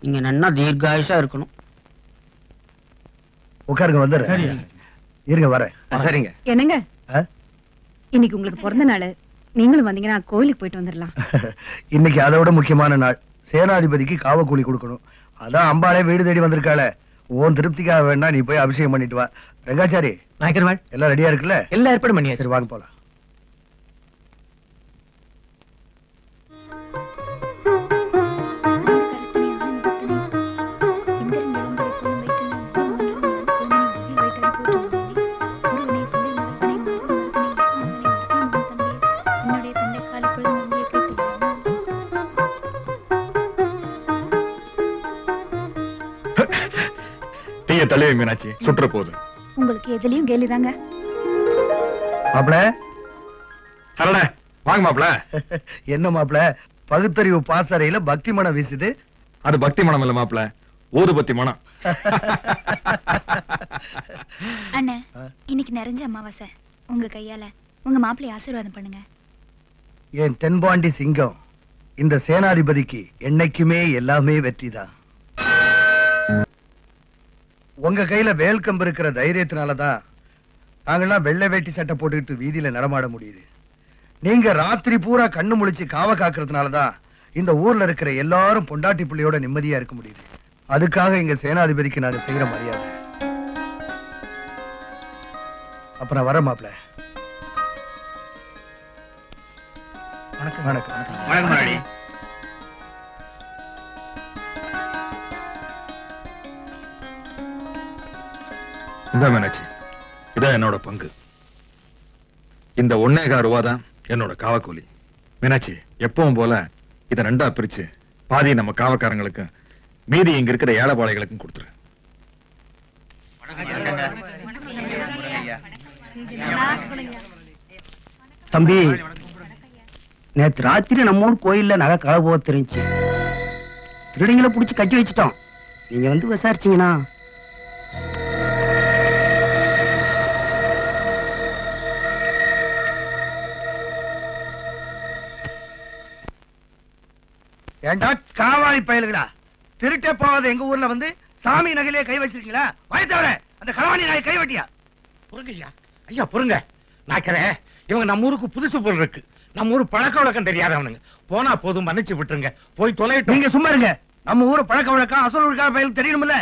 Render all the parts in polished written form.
நீங்க நன்னா தீர்காயுஷா இருக்கணும். உட்காருங்க, வந்துடுறேன். இருங்க, வரேன். சரிங்க. என்னங்க, இன்னைக்கு உங்களுக்கு பிறந்த நாள், நீங்களும் வந்தீங்கன்னா கோயிலுக்கு போயிட்டு வந்துடலாம். இன்னைக்கு அதை விட முக்கியமான நாள். சேனாதிபதிக்கு காவ கூலி கொடுக்கணும். அதான் அம்பாளே வீடு தேடி வந்திருக்காள. உன் திருப்திக்காக வேணா நீ போய் அபிஷேகம் பண்ணிட்டு வா. ரங்காச்சாரி, நாயக்கர்வாள் எல்லாம் ரெடியா இருக்குல்ல? எல்லாம் ஏற்பாடு பண்ணியா? சரி, வாங்க போலாம். தலைவி மீனாட்சி சுற்ற போகுது. உங்களுக்கு எதுலயும் கேலிதாங்க. மாப்பிள, வாங்க மாப்பிள. என்ன மாப்பிள, பகுத்தறிவு பாசறையில பக்தி மனம் வீசுது? அது பக்தி மனம் இல்ல மாப்பிள, ஊதுபத்தி மனம். அண்ணா, இன்னைக்கு நிறைஞ்ச அமாவாசை. உங்க கையால உங்க மாப்பிள்ளை ஆசீர்வாதம் பண்ணுங்க. என் தென்பாண்டி சிங்கம், இந்த சேனாதிபதிக்கு என்னைக்குமே எல்லாமே வெற்றிதான். உங்க கையில வேல்கம்பு இருக்கிற தைரியத்தினாலதான் நாங்கெல்லாம் வெள்ளை வேட்டி சட்டை போட்டுக்கிட்டு வீதியில நடமாட முடியுது. நீங்க ராத்திரி பூரா கண்ணு முழிச்சு காவ காக்குறதுனாலதான் இந்த ஊர்ல இருக்கிற எல்லாரும் பொண்டாட்டி பிள்ளையோட நிம்மதியா இருக்க முடியுது. அதுக்காக எங்க சேனாதிபதிக்கு நான் செய்யற மரியாதை. அப்புறம் வர மாப்பிள்ள. வணக்கம். வணக்கம். வணக்கம். இந்த மீனாட்சி, இதான் என்னோட பங்கு. இந்த 1.25 ரூபா தான் என்னோட காவக்கூலி. மீனாட்சி, எப்பவும் போல இதை 2ஆ பிரிச்சு பாதி நம்ம காவக்காரங்களுக்கு, மீதி இங்க இருக்கிற ஏழைப்பாளைகளுக்கும் கொடுத்துரு. தம்பி, நேற்று ராத்திரி நம்ம ஊர் கோயில்ல நகை களவு போக தெரிஞ்சு திருடிங்களை புடிச்சு கட்டி வச்சுட்டோம். நீங்க வந்து விசாரிச்சீங்கன்னா. ஏண்டா காவாலி பயலுகளா, திருட்டே போவாத எங்க ஊர்ல வந்து சாமி நகையிலே கை வச்சிருக்கீங்களா? வயத்தவர அந்த களவாணி நாய் கை வெட்டியா? புரிங்க ஐயா. ஐயா புரிங்க. நாய்க்கிறேன், இவங்க நம்ம ஊருக்கு புதுசு போல் இருக்கு. நம்ம ஊர் பழக்க வழக்கம் தெரியாதவனுங்க. போனா போதும், மன்னிச்சு விட்டுருங்க. போய் தொலைட்டு. நீங்க சும்மா இருங்க. நம்ம ஊரு பழக்க வழக்கம் அசல் ஊருக்கார பயலுக்கு தெரியணும்ல.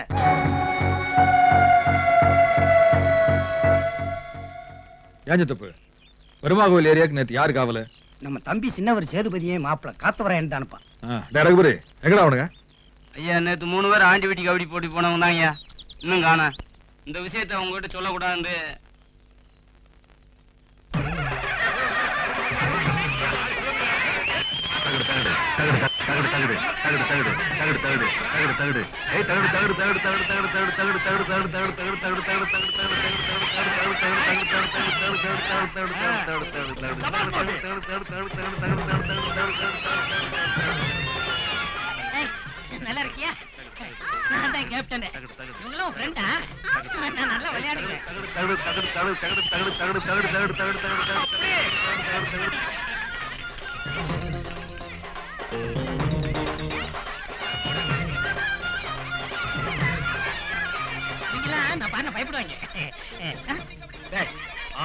ஏஞ்சத்தப்பு, பெருமாகோவில் ஏரியாவுக்கு நேற்று யாரு காவல? நம்ம தம்பி சின்னவர் சேதுபதியே மாப்பிள காத்தவரேன் தானப்பா. ரகுபதி, எங்கடா அவனுங்க? ஐயா, நேற்று 3 பேர் ஆண்டி வீட்டுக்கு கபடி போட்டி போனவங்க தான் ஐயா. இன்னும் காண. இந்த விஷயத்தை அவங்க கிட்ட சொல்லக்கூடாது. நல்லா இருக்கியா? நான் தான் கேப்டன். இவங்களும் ஃப்ரெண்டா? நான் நல்லா விளையாடுறேன். நீங்களாம் நான் பாருங்க பயப்படுவாங்க.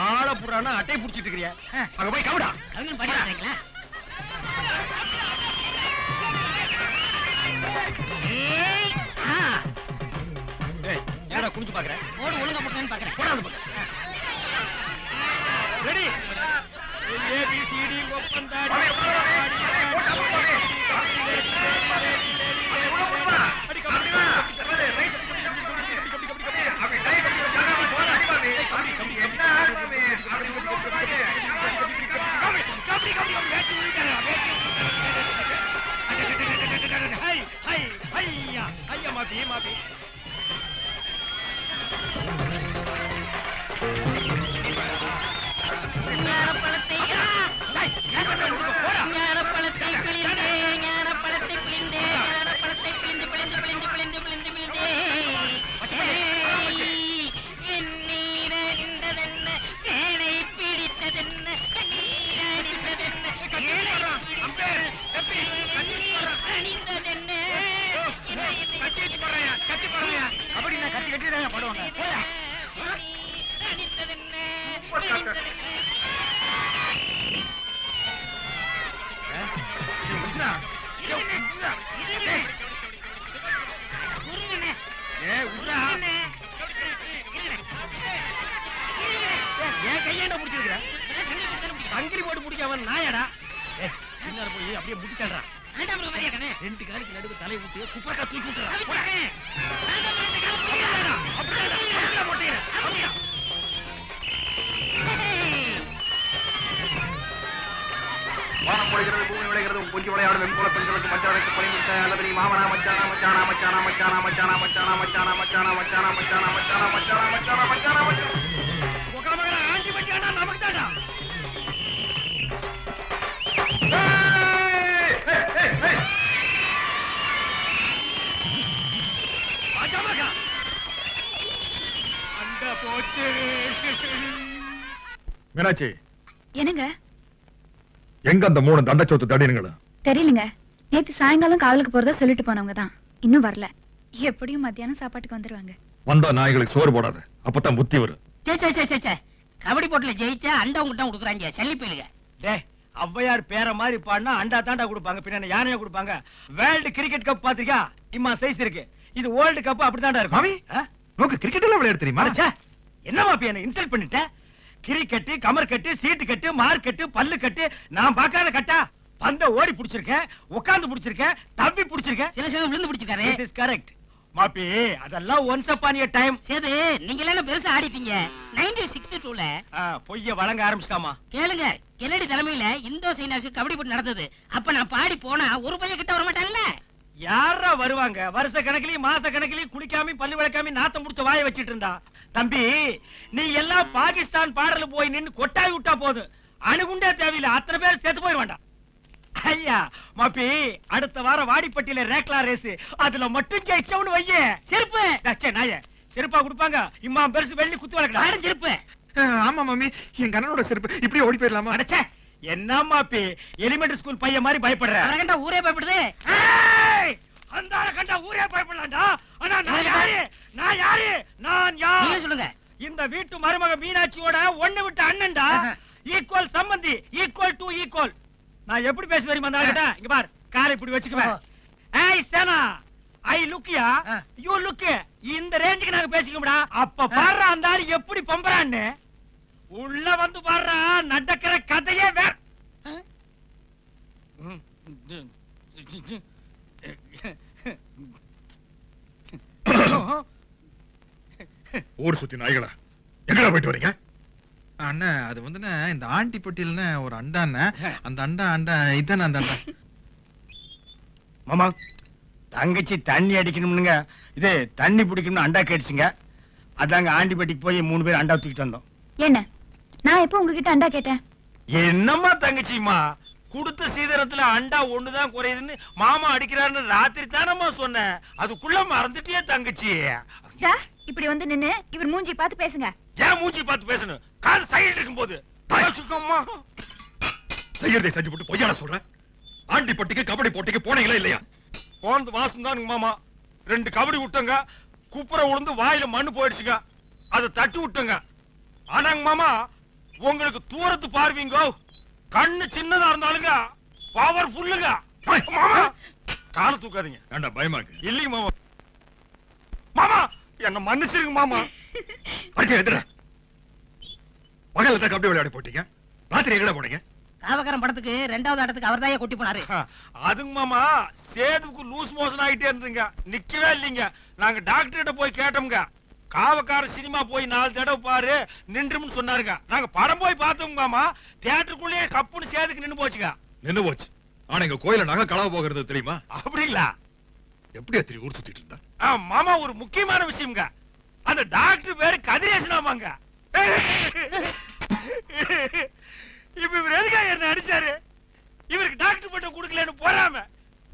ஆள புறானா அட்டை புடிச்சிட்டு இருக்கிறியா? அங்க போய் கவுடா. அவங்க படிக்கிறாங்களா? ஏடா குனிஞ்சு பாக்குறேன். ஓடு ஒழுங்கா போட்டேன்னு பாக்குறேன். போடா அந்த பக்கம். ரெடி. ஏபிசிடி ஒப்பந்தாடி. வேட்டி கட்டிதான் படுவாங்க. போயா. சங்கிலி போட்டு முடிக்காம நாயடா பின்னால போய் அப்படியே முடிச்சாடுறான். ரெண்டு காலுக்கு நடுவு தலை விட்டு குப்பரக்கா தூக்கி விட்டுறான். வானம் பொழிகிறது, பூமி விளைகிறது, கொஞ்சி விளையாடும் வெண்போல பெண்களுக்கு மச்சானுக்கு பணிவிட்ட அல்லது நீ மாமனா மச்சானா மச்சானா மச்சானா மச்சானா மச்சானா மச்சானா மச்சானா மச்சானா மச்சானா மச்சானா மச்சானா மச்சானா மச்சானா மச்சானா மச்சானா ஆண்டி மச்சானா நமக்கு தாடா. அந்த போச்சு. மீனாட்சி, என்னங்க எங்க அந்த 3 தண்டச்சோத்து தடினுங்களா? தெரியலங்க. நேத்து சாயங்காலம் காவலுக்கு போறதா சொல்லிட்டு போனவங்க தான் இன்னும் வரல. எப்படியும் மத்தியானம் சாப்பாட்டுக்கு வந்துருவாங்க. வந்தா நாய்களுக்கு சோறு போடாது, அப்பதான் புத்தி வரும். கபடி போட்டுல ஜெயிச்சா அண்டா உங்கள்கிட்ட கொடுக்குறாங்க சல்லி பயிலுங்க. ஔவையார் பேர மாதிரி பாடினா அண்டா தாண்டா கொடுப்பாங்க, பின்ன யானையா கொடுப்பாங்க. வேர்ல்டு கிரிக்கெட் கப் பாத்திருக்கா? இம்மா சைஸ் இருக்கு. இது வேர்ல்டு கப் அப்படித்தாண்டா இருக்கும். மாமி, நோக்கு கிரிக்கெட் எல்லாம் விளையாட தெரியுமா? என்ன மாப்பி என்ன இன்சல்ட் பண்ணிட்ட? கிரிக்கெட், கமர் கட்டு, சீட்டு கட்டு, மார் கட்டு, பல்லு கட்டு, நான் பார்க்காத கட்டா? பந்த ஓடி புடிச்சிருக்கேன், உட்கார்ந்து புடிச்சிருக்கேன், தப்பி புடிச்சிருக்கேன், சில சமயம் விழுந்து பிடிச்சிருக்காரு. This is correct. மாப்பி அதெல்லாம் once upon a time. Sethu நீங்க எல்லாம் பெருசா ஆடிட்டீங்க. 1962ல பொய்ய வழங்க ஆரம்பிச்சிட்டாமா. கேளுங்க, கென்னடி தலைமையில இந்தோ சைனாஸ் கபடி போட்டு நடந்தது. அப்ப நான் பாடி போனா ஒரு பையன் கிட்ட வர மாட்டான்ல. யாரா வருவாங்க? வருஷ கணக்கிலையும் மாச கணக்கிலையும் குளிக்காம பல்லு விளக்காம நாத்தம் முடிச்ச வாயை வச்சிட்டு இருந்தா. தம்பி நீ எல்லாம் பாகிஸ்தான் பார்டர்ல போய் நின்னு கொட்டாய் விட்டா போது, அணுகுண்டே தேவையில்லை, அத்தனை பேர் சேர்த்து போய் வேண்டாம். ஐயா மாப்பி அடுத்த வாரம் வாடிப்பட்டியில ரேக்லா ரேஸ், அதுல மட்டும் ஜெயிச்சவனு வையே செருப்பு நாய செருப்பா கொடுப்பாங்க. இம்மா பெருசு வெள்ளி குத்து வளர்க்கலாம் செருப்பு. ஆமா மாமி, என் கண்ணனோட செருப்பு. இப்படி ஓடி போயிடலாமா? அடச்சே என்ன மாப்பி எலிமெண்டரி ஸ்கூல் பையன் மாதிரி பயப்படுற? கண்டா ஊரே பயப்படுது. அந்த ஆளை கண்டா ஊரே பயப்படலாம்டா. ஆனா நான் யாரு? நான் யாரு? நான் யார்? நீங்க சொல்லுங்க. இந்த வீட்டு மருமக மீனாட்சியோட ஒண்ணு விட்ட அண்ணன்டா. ஈக்குவல் சம்பந்தி, ஈக்குவல் டு ஈக்குவல். நான் எப்படி பேச தெரியுமா அந்த ஆளுகிட்ட? இங்க பார், காரை இப்படி வச்சுக்குவேன். ஏய் சேனா, ஐ லுக்கியா, யூ லுக். இந்த ரேஞ்சுக்கு நாங்க பேசிக்கோம்டா. அப்ப பாரு அந்த ஆளு எப்படி பம்பறான்னு. உள்ள வந்து பாரு, நடக்கிற கதையே வேற. ஊர் சுத்தி நாய்களா, எங்கடா போயிட்டு வரீங்க? அண்ணா அது வந்துண்ணே இந்த ஆண்டி பட்டியல்னு ஒரு அண்டாண்ணே, அந்த அண்டா இதானே அந்த அண்டா. மாமா தங்கச்சி தண்ணி அடிக்கணும்னுங்க, இது தண்ணி பிடிக்கணும்னு அண்டா கேட்டுச்சுங்க. அதாங்க ஆண்டிபட்டிக்கு போய் 3 பேர் அண்டா தூக்கிட்டு வந்தோம். என்ன நான் எப்போ உங்ககிட்ட அண்டா கேட்டேன்? என்னம்மா தங்கச்சிமா, கொடுத்த சீதனத்துல அண்டா ஒண்ணுதான் குறையுதுன்னு மாமா அடிக்கிறாருன்னு ராத்திரி தானம்மா சொன்னேன். அதுக்குள்ள மறந்துட்டியே தங்கச்சி. சார் இப்படி வந்து நின்னு இவர் மூஞ்சி பார்த்து பேசுங்க. ஏன் மூஞ்சி பார்த்து பேசணும்? காது சைடு இருக்கும் போது செய்யறதை செஞ்சு போட்டு பொய்யால சொல்றேன். ஆண்டி பட்டிக்கு கபடி போட்டிக்கு போனீங்களா இல்லையா? போனது வாசம் தான் மாமா. 2 கபடி விட்டங்க, குப்புற உளுந்து வாயில மண்ணு போயிடுச்சுங்க, அதை தட்டி விட்டுங்க. ஆனாங்க மாமா உங்களுக்கு தூரத்து பார்வீங்க, கண்ணு சின்னதா இருந்தாலுங்க பவர்ஃபுல்லுங்க. மாமா கால தூக்காதீங்க. ஏண்டா பயமா இருக்கு? இல்லைங்க மாமா. மாமா என்ன மன்னிச்சிருங்க மாமா. அடிச்சு எதிர பகல்ல தான் கபடி விளையாடி போட்டீங்க, ராத்திரி எங்கடா போனீங்க? காவக்காரன் படத்துக்கு 2வது ஆட்டத்துக்கு அவர் தான் கூட்டி போனாரு. அதுங்க மாமா சேதுக்கு லூஸ் மோஷன் ஆயிட்டே இருந்துங்க, நிக்கவே இல்லைங்க. நாங்க டாக்டர் கிட்ட போய் கேட்டோம்ங்க. காவக்கார சினிமா போய் 4 தடவை பாரு நின்றும்னு சொன்னாருங்க. நாங்க படம் போய் பார்த்தோம் மாமா, தியேட்டருக்குள்ளேயே கப்புன்னு சேதுக்கு நின்னு போச்சுங்க. நின்னு போச்சு. ஆனா எங்க கோயில நகை களவு போகிறது தெரியுமா? அப்படிங்களா? எப்படி அத்திரி ஊர் சுத்திட்டு இருந்தா? மாமா ஒரு முக்கியமான விஷயம்ங்க, அந்த டாக்டர் பேரு கதிரேசனாமாங்க. இப்ப இவர் எதுக்காக என்ன அடிச்சாரு? இவருக்கு டாக்டர் பட்டம் கொடுக்கலன்னு போறாம.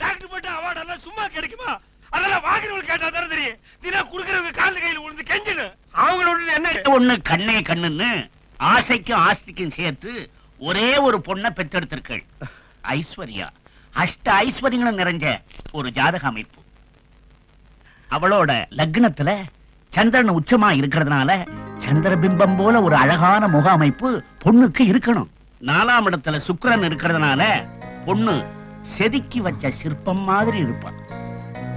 டாக்டர் பட்டம் அவார்டு எல்லாம் சும்மா கிடைக்குமா? அதெல்லாம் வாங்குறவங்க கேட்டா தானே தெரியும். தினா குடுக்கறவங்க கால்ல கையில விழுந்து கெஞ்சனு அவங்களோட என்ன ஒண்ணு கண்ணே கண்ணுன்னு ஆசைக்கும் ஆஸ்திக்கும் சேர்த்து ஒரே ஒரு பொண்ணை பெற்றெடுத்திருக்கள். ஐஸ்வர்யா. அஷ்ட ஐஸ்வர்யங்களும் நிறைஞ்ச ஒரு ஜாதக அமைப்பு. அவளோட லக்னத்துல சந்திரன் உச்சமா இருக்கிறதுனால சந்திர பிம்பம் போல ஒரு அழகான முக அமைப்பு பொண்ணுக்கு இருக்கணும். 4ஆம் இடத்துல சுக்கிரன் இருக்கிறதுனால பொண்ணு செதுக்கி வச்ச சிற்பம் மாதிரி இருப்பான்.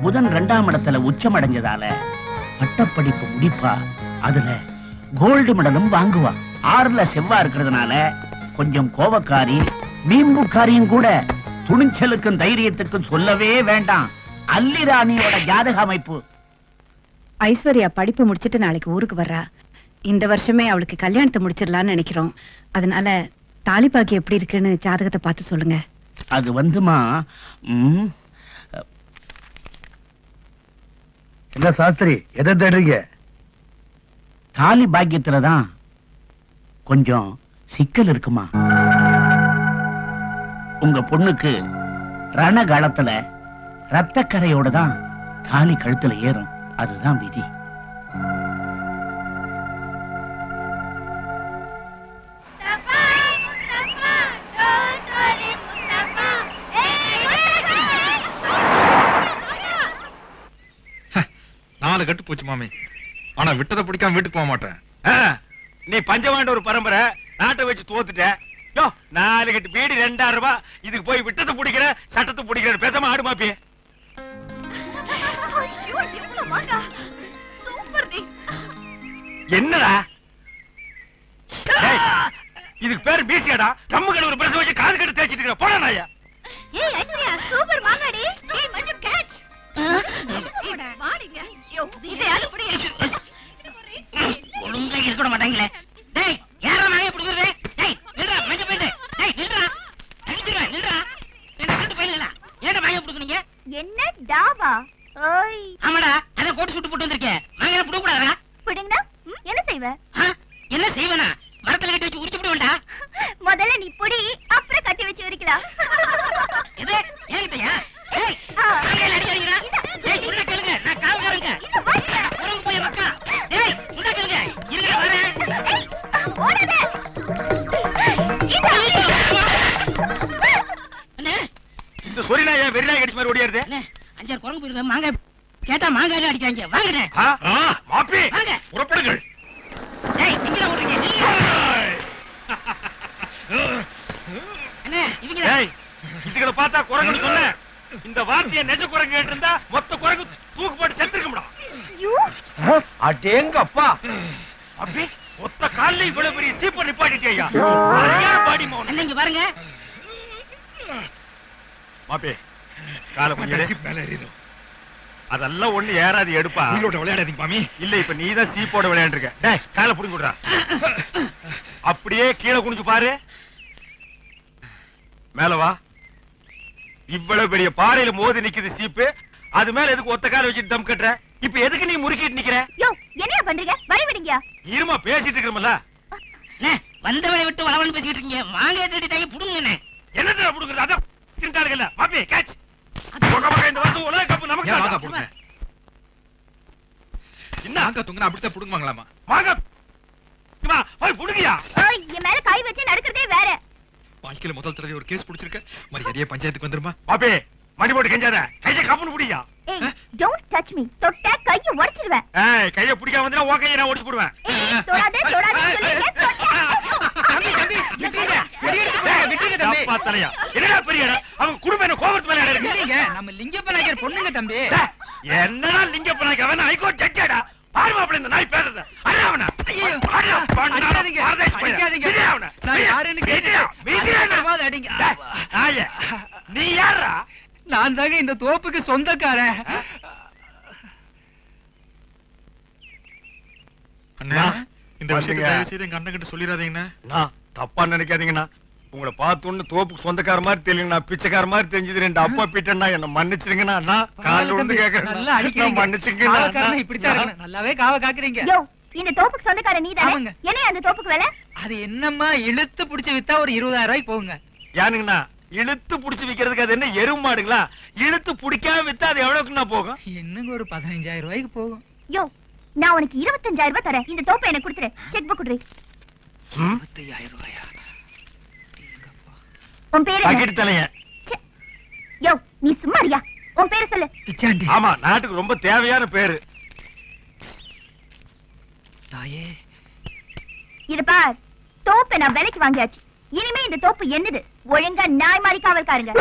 புதன் 2ஆம் இடத்துல உச்சம் அடைஞ்சதால பட்டப்படிப்பு முடிப்பா, அதுல கோல்டு மெடலும் வாங்குவா. 6ல செவ்வாய் இருக்கிறதுனால கொஞ்சம் கோபக்காரி, வீம்புக்காரியும் கூட. துணிச்சலுக்கும் தைரியத்துக்கும் சொல்லவே வேண்டாம். அல்லிராணியோட ஜாதக அமைப்பு. ஐஸ்வர்யா படிப்பு முடிச்சிட்டு நாளைக்கு ஊருக்கு வர்றா. இந்த வருஷமே அவளுக்கு கல்யாணத்தை முடிச்சிடலாம்னு நினைக்கிறோம். அதனால தாலிபாக்கி எப்படி இருக்குன்னு ஜாதகத்தை பார்த்து சொல்லுங்க. அது வந்துமா, என்ன சாஸ்திரி, எதை தேடுறீங்க? தாலி பாக்கியத்துலதான் கொஞ்சம் சிக்கல் இருக்குமா. உங்க பொண்ணுக்கு ரணகாலத்துல ரத்தக்கரையோட தான் தாலி கழுத்துல ஏறும். அதுதான் விதி. நாலு கட்டு போச்சு மாமி. ஆனா விட்டதை பிடிக்காம வீட்டுக்கு போக மாட்டேன். நீ பஞ்சமாண்ட ஒரு பரம்பரை, நாட்டை வச்சு தோத்துட்ட. யோ, 4 கட்டு பீடி 2000 ரூபாய். இதுக்கு போய் விட்டத்தை பிடிக்கிற, சட்டத்தை பிடிக்கிற. பேசாம ஆடு மாப்பி. என்னடா இதுக்கு பேரு பீசியாடா? நம்ம கடை ஒரு பிரசவ வச்சு காது கட்டு தேய்ச்சிட்டு இருக்க. போடா நாயா. ஏய் ஐஸ்வர்யா, சூப்பர் மாங்காடி. ஏய் மஞ்சு கேட்ச். வாடிங்க. யோ, இதை யாரு புடி? ஒழுங்கா இருக்க மாட்டாங்களே. டேய், யாரா நாயை பிடிக்குறது? டேய், நில்றா, மஞ்ச பேண்டு. டேய், நில்றா. அடிச்சுடா, நில்றா. என்ன கண்டு போயிடலடா. ஏன்டா நாயை பிடிக்குறீங்க? என்ன டாவா? ஓய். ஆமாடா, அத கோட்டு சுட்டு போட்டு வந்திருக்கேன். நாங்க பிடிக்க கூடாதா? புடிங்கனா என்ன செய்வ? என்ன செய்வனா? மரத்துல கட்டி வச்சு உரிச்சு விடுவேன்டா. முதல்ல நீ புடி, அப்புறம் கட்டி வச்சு உரிக்கலாம். எது? ஏங்கிட்டயா? ஏய், நாங்க அடிக்கிறீங்களா? ஏய், சுண்ண கேளுங்க. நான் காவல்காரங்க. உறங்கு போய் மக்கா. ஏய், சுண்ண கேளுங்க. இருங்க வரேன். ஏய், ஓடாத. அண்ணே, இந்த சொரி நாயா வெறி நாய் கடிச்ச மாதிரி ஓடியாருது. அண்ணே, 5 குரங்கு போயிருக்க. மாங்காய் கேட்டா மாங்காய் அடிக்காங்க. வாங்கண்ணே. மாப்பி, வாங்க. புறப்படுங்கள். ஏய், இங்கடா ஓடுறீங்க. அண்ணே, இவங்க ஏய், இதுகளை பார்த்தா குரங்குன்னு சொன்ன. இந்த வார்த்தையை நெஜ குரங்கு கேட்டு இருந்தா மொத்த குரங்கு தூக்கு போட்டு செத்துருக்கும்டா. அடேங்கப்பா. அப்படி ஒத்த கால்ல இவ்வளவு பெரிய சீப்ப நிப்பாட்டிட்டியா? சரியான பாடி மௌனம். அண்ணே, இங்க பாருங்க. மாப்பி, காலை கொஞ்சம் மேல ஏறிடும். அதெல்லாம் ஒண்ணு ஏறாது, எடுப்பா. விளையாடாதீங்க மாமி. இல்ல, இப்ப நீதான் சீப்போட விளையாண்டுருக்க. டேய், காலை புடிங்க விடுறா. அப்படியே கீழே குனிஞ்சு பாரு. மேல வா. இவ்வளவு பெரிய பாறையில மோதி நிக்குது சீப்பு. அது மேல எதுக்கு ஒத்த கால வச்சுட்டு தம் கட்டுற? இப்ப எதுக்கு நீ முறுக்கிட்டு நிக்கிற? யோ, என்னையா பண்றீங்க? வழி விடுங்க. இருமா, பேசிட்டு இருக்கறமல்ல. அண்ணே, வந்தவளை விட்டு வளவன்னு பேசிட்டு இருக்கீங்க. மாங்காய் தேடி புடுங்க அண்ணே. என்னடா புடுங்குறது? அத தின்றாருங்கல்ல. மாப்பி, கேட்ச். இந்த வருஷம் உலக கப் நமக்கு ஏன் மாங்கா தான். புடுங்க? என்ன மாங்கா தொங்குனா அப்படித்தான் புடுங்குவாங்களாமா? மாங்கா போய் புடுங்கியா? ஓய், என் மேல கை வச்சு நடக்கிறதே வேற. வாழ்க்கையில முதல் தடவை ஒரு கேஸ் பிடிச்சிருக்க. மரியாதையா பஞ்சாயத்துக்கு வந்துருமா? மாப்பி, மடி போட்டு கெஞ்சாத. கையை கப்புன்னு புடியா. ஏய், டோன்ட் டச் மீ. தொட்டா கையை உடைச்சிடுவேன். ஏய், கையை பிடிக்காம வந்தா உன் கையை நான் ஒடிச்சு போடுவேன். ஏய், தொடாதே சொல்லியே தொட்டா. அப்பா தலையா, என்னடா பெரிய இடம்? அவங்க குடும்பம் என்ன கோபத்து மேல இடம் இருக்கு? நம்ம லிங்கப்ப நாயகர் பொண்ணுங்க தம்பி. என்னடா லிங்கப்ப நாயகர்? அவன் ஹைகோர்ட் ஜட்ஜாடா. பாரு மாப்பிள்ளை, இந்த நாய் பேசுறது. அடே அவன. நீ யாரா? நான் தாங்க இந்த தோப்புக்கு சொந்தக்காரன். அண்ணா, இந்த விஷயத்தை வந்துங்க. தயவு செய்து எங்க அண்ணன் கிட்ட சொல்லிடாதீங்கண்ணா. நான் தப்பா நினைக்காதீங்கண்ணா. உங்களை பார்த்தோன்னு தோப்புக்கு சொந்தக்கார மாதிரி தெரியலங்கண்ணா. பிச்சைக்கார மாதிரி தெரிஞ்சது. 2 அப்பா பீட்டா என்ன மன்னிச்சிருங்கண்ணா. அண்ணா, காலையில விழுந்து கேட்கறேன். மன்னிச்சுங்கண்ணா. இப்படித்தான் நல்லாவே காவ காக்குறீங்க. யோ, இந்த தோப்புக்கு சொந்தக்கார நீதானே? ஆமாங்க. என்ன அந்த தோப்புக்கு வேலை? அது என்னம்மா இழுத்து புடிச்சு வித்தா ஒரு 20,000 ரூபாய்க்கு போகுங்க. யானுங்கண்ணா, இழுத்து புடிச்சு விக்கிறதுக்கு அது என்ன எருவு மாடுங்களா? இழுத்து புடிக்காம வித்தா அது எவ்வளவுக்குண்ணா போகும்? என்னங்க ஒரு 15,000 ரூபாய்க்கு போகும். யோ, நான் உனக்கு 25,000 ரூபாய் தரேன். இந்த தோப்பை எனக்கு கொடுத்துரு. Check book குடுறி. 25,000 ரூபாயா? உன் பேரு என்ன? பக்கெட் தலைய. ச்சே. யோ, நீ சும்மா இருயா. உன் பேரு சொல்லு. பிச்சாண்டி. ஆமா, நாட்டுக்கு ரொம்ப தேவையான பேரு. தாயே இது பார், தோப்பை நான் விலைக்கு வாங்கியாச்சு. இனிமே இந்த தோப்பு என்னது? ஒழுங்கா நாய் மாதிரி காவல்காருங்க.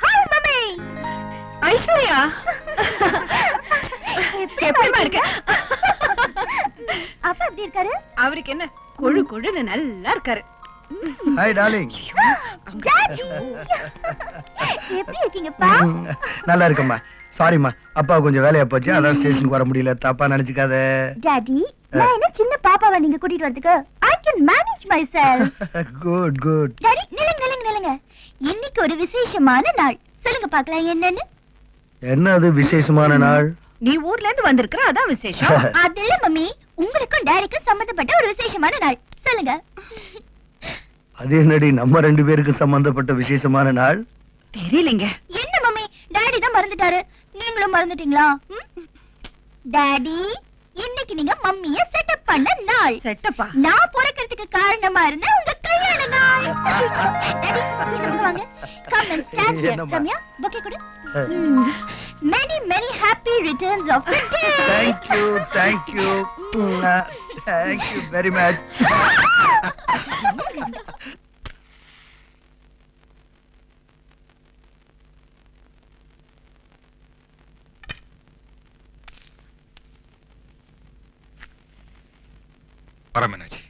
Hi mummy. ஐஸ்வர்யா எப்படிமா இருக்க? அப்பா எப்படி இருக்காரு? அவருக்கு என்ன கொழு கொழுன்னு நல்லா இருக்காரு. Hi darling. டாடி. எப்படி இருக்கீங்கப்பா? நல்லா இருக்கம்மா. சாரிம்மா, அப்பா கொஞ்சம் வேலையா போச்சு, அதான் ஸ்டேஷனுக்கு வர முடியல. தப்பா நினைச்சுக்காத. டாடி, நான் என்ன சின்ன பாப்பாவை நீங்க கூட்டிட்டு வரதுக்கு? I can manage myself. Good good. Daddy, நில்லுங்க. இன்னைக்கு ஒரு விசேஷமான நாள். சொல்லுங்க பார்க்கலாம் என்னன்னு? என்ன அது விசேஷமான நாள்? நீ ஊர்ல இருந்து வந்திருக்கிற, அதான் விசேஷம். அது இல்ல மம்மி, உங்களுக்கும் டாடிக்கும் சம்பந்தப்பட்ட ஒரு விசேஷமான நாள். சொல்லுங்க. அது என்னடி நம்ம 2 பேருக்கு சம்பந்தப்பட்ட விசேஷமான நாள்? தெரியலங்க. என்ன மம்மி, டாடி தான் மறந்துட்டாரு, நீங்களும் மறந்துட்டீங்களா? டாடி, இன்னைக்கு நீங்க மம்மிய செட்டப் பண்ண நாள். செட்டப்பா? நான் பிறக்கிறதுக்கு காரணமா இருந்த உங்க கல்யாண நாள். டாடி, இங்க வாங்க. Come and stand here. Ramya, bouquet கொடு. Many many happy returns of the day. Thank you. Thank you very much. வர மீனாட்சி.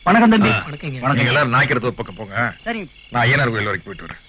வணக்கம் தம்பி. நீங்க எல்லாரும் நாய்க்கிற பக்கம் போங்க. சரி. நான் ஐயனார் கோயில் வரைக்கும் போயிட்டு வரேன்.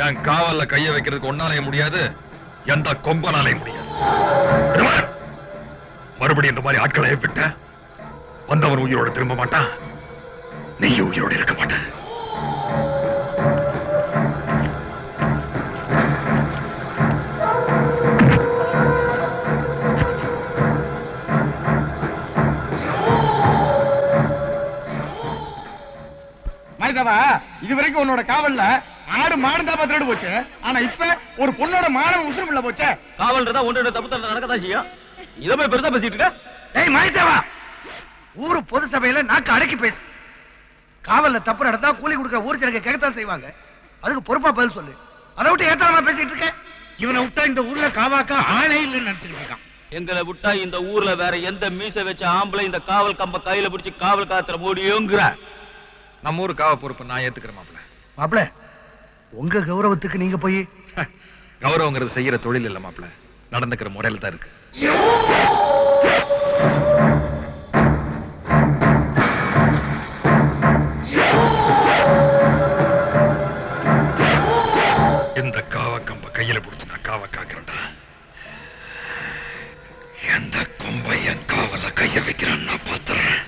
என் காவல்ல கைய வைக்கிறதுக்கு ஒன்னாலே முடியாது, எந்த கொம்பனாலே முடியாது. மறுபடியும் இந்த மாதிரி ஆட்களை விட்ட வந்தவன் உயிரோட திரும்ப மாட்டான், நீ உயிரோடு இருக்க மாட்டான். மைத்தவா, இது வரைக்கும் உன்னோட காவல்ல ஆடு மாடு தான் திருடு போச்சு. ஆனா இப்ப ஒரு பொண்ணோட மானம் உசுரும் இல்ல போச்சே. காவல்ன்றதா ஒன்றோட தப்பு தண்டனை நடக்கதான் செய்யும். இதை போய் பெருசா பேசிட்டு இருக்க. ஏய் மைத்தவா, ஊரு பொது சபையில நாக்கு அடக்கி பேசு. காவல்ல தப்பு நடந்தா கூலி கொடுக்கிற ஊர் ஜனங்க கேட்கத்தான் செய்வாங்க. அதுக்கு பொறுப்பா பதில் சொல்லு. அதை விட்டு ஏத்தாளமா பேசிட்டு இருக்க. இவனை விட்டா இந்த ஊர்ல காவாக்கா ஆளே இல்லைன்னு நினைச்சிட்டு இருக்கான். எங்களை விட்டா இந்த ஊர்ல வேற எந்த மீசை வச்ச ஆம்பளை இந்த காவல் கம்ப கையில பிடிச்சு காவல் காத்துற முடியுங்கிற. நம்ம ஊரு காவ பொறுப்பு நான் ஏத்துக்கிறேன் மாப்பிள்ள. மாப்பிள, உங்க கௌரவத்துக்கு நீங்க போய் கௌரவங்கிறது செய்யற தொழில் இல்ல மாப்பிள்ள, நடந்துக்கிற முறையில தான் இருக்கு. இந்த காவ கம்ப கையில பிடிச்சு நான் காவ காக்கிறேன்டா. எந்த கொம்பை என் காவல கைய வைக்கிறான் நான் பாத்துறேன்.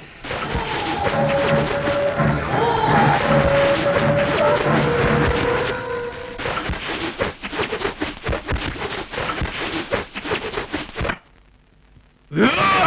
Yeah!